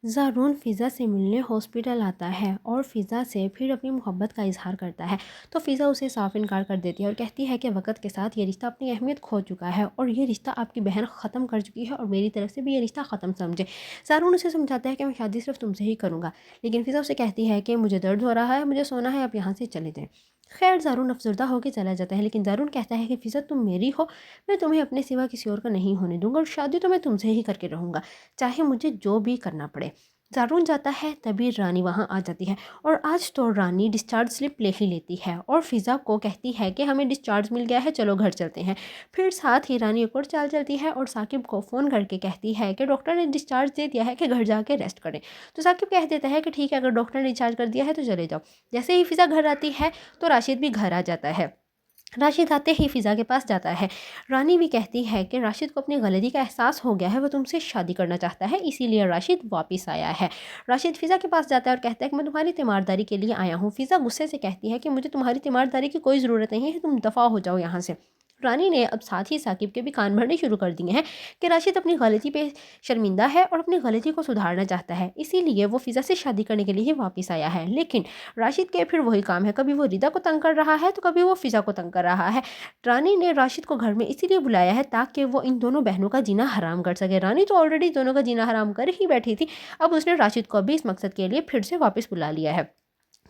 ज़ारून फ़िज़ा से मिलने हॉस्पिटल आता है और फ़िज़ा से फिर अपनी मोहब्बत का इज़हार करता है। तो फ़िज़ा उसे साफ इनकार कर देती है और कहती है कि वक़्त के साथ ये रिश्ता अपनी अहमियत खो चुका है और ये रिश्ता आपकी बहन ख़त्म कर चुकी है और मेरी तरफ से भी ये रिश्ता ख़त्म समझे। ज़ारून उसे समझाता है कि मैं शादी सिर्फ तुमसे ही करूँगा, लेकिन फ़िज़ा उसे कहती है कि मुझे दर्द हो रहा है, मुझे सोना है, आप यहाँ से चले जाएँ। खैर ज़ारून अफ़सरदा होकर चला जाता है, लेकिन ज़ारून कहता है कि फ़िज़ा तुम मेरी हो, मैं तुम्हें अपने सिवा किसी और का नहीं होने दूँगा और शादी तो मैं तुमसे ही करके रहूँगा, चाहे मुझे जो भी करना पड़े। ज़ारून जाता है तभी रानी वहाँ आ जाती है और आज तो रानी डिस्चार्ज स्लिप ले ही लेती है और फ़िज़ा को कहती है कि हमें डिस्चार्ज मिल गया है, चलो घर चलते हैं। फिर साथ ही रानी एक और चाल चलती है और साकिब को फ़ोन करके कहती है कि डॉक्टर ने डिस्चार्ज दे दिया है कि घर जाके रेस्ट करें। तो साकिब कह देता है कि ठीक है, अगर डॉक्टर ने डिस्चार्ज कर दिया है तो चले जाओ। जैसे ही फ़िज़ा घर आती है तो राशिद भी घर आ जाता है। राशिद आते ही फ़िज़ा के पास जाता है। रानी भी कहती है कि राशिद को अपनी गलती का एहसास हो गया है, वो तुमसे शादी करना चाहता है, इसीलिए राशिद वापस आया है। राशिद फ़िज़ा के पास जाता है और कहता है कि मैं तुम्हारी तीमारदारी के लिए आया हूँ। फ़िज़ा गुस्से से कहती है कि मुझे तुम्हारी तीमारदारी की कोई ज़रूरत नहीं है, तुम दफ़ा हो जाओ यहाँ से। रानी ने अब साथ ही साकिब के भी कान भरने शुरू कर दिए हैं कि राशिद अपनी गलती पे शर्मिंदा है और अपनी गलती को सुधारना चाहता है, इसीलिए वो फ़िज़ा से शादी करने के लिए ही वापस आया है। लेकिन राशिद के फिर वही काम है, कभी वो रिदा को तंग कर रहा है तो कभी वो फ़िज़ा को तंग कर रहा है। रानी ने राशिद को घर में इसीलिए बुलाया है ताकि वो इन दोनों बहनों का जीना हराम कर सके। रानी तो ऑलरेडी दोनों का जीना हराम कर ही बैठी थी, अब उसने राशिद को भी इस मकसद के लिए फिर से वापस बुला लिया है।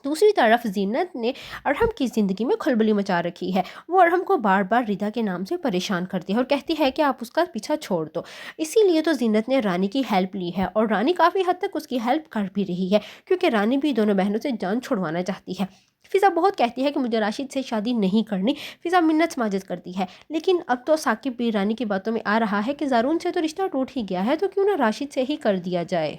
दूसरी तरफ जीनत ने अरहम की ज़िंदगी में खलबली मचा रखी है। वो अरहम को बार बार रिदा के नाम से परेशान करती है और कहती है कि आप उसका पीछा छोड़ दो। इसीलिए तो जीनत ने रानी की हेल्प ली है और रानी काफ़ी हद तक उसकी हेल्प कर भी रही है, क्योंकि रानी भी दोनों बहनों से जान छुड़वाना चाहती है। फ़िज़ा बहुत कहती है कि मुझे राशिद से शादी नहीं करनी। फ़िज़ा मिन्नत समाजत करती है, लेकिन अब तो साकिब भी रानी की बातों में आ रहा है कि ज़ारून से तो रिश्ता टूट ही गया है, तो क्यों ना राशिद से ही कर दिया जाए।